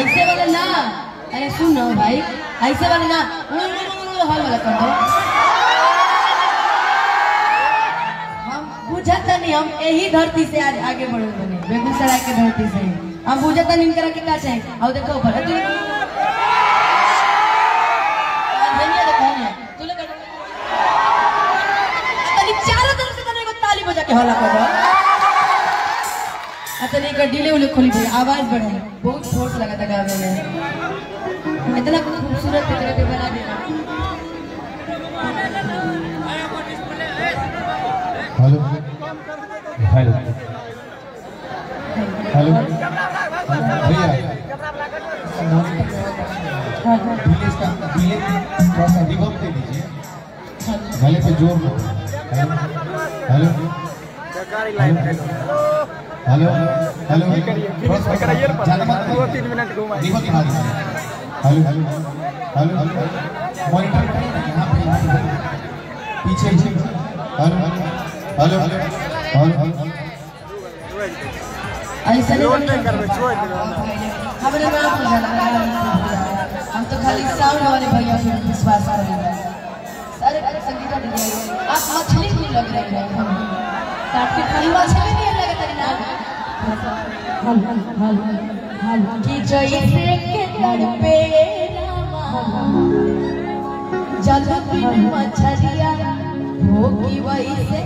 ऐसे वाला ना, अरे सुन ना भाई, ऐसे वाला ना हॉल वाला कर दो। हम बुझता नहीं, हम यही धरती से आज आगे बढ़े बने, बेगूसराय के धरती से हम बुझता नहीं करा के का चाहिए। आओ देखो ऊपर चारों तरफ से तने को ताली बजा के हल्ला कर दो। अतने का डीले उले खोली भाई, आवाज बढ़ाई, बहुत फोर्स लगा था गाने में, इतना खूबसूरत तरह के बना दिया। हेलो हेलो हेलो भैया, डीले थोड़ा सा रिवर्ब दे दीजिए, गले पे जोर दो। हेलो हेलो हेलो हेलो, ज्यादा मत 2-3 मिनट घुमाइए, रिवर्ब दिखा दीजिए। हेलो हेलो हेलो, मॉनिटर यहाँ पे पीछे हेलो हेलो हेलो, ऐसा नहीं हमारे नाम हो जाना, हम तो खाली साउंड वाले भैया पे विश्वास करेंगे। सारे संगीता दीजिए, आप मछली नहीं लग रहे हैं, आपकी खाली मछली नहीं लगे तेरी नाम कि जैसे के तड़पे जल बिन मछलिया हो कि वैसे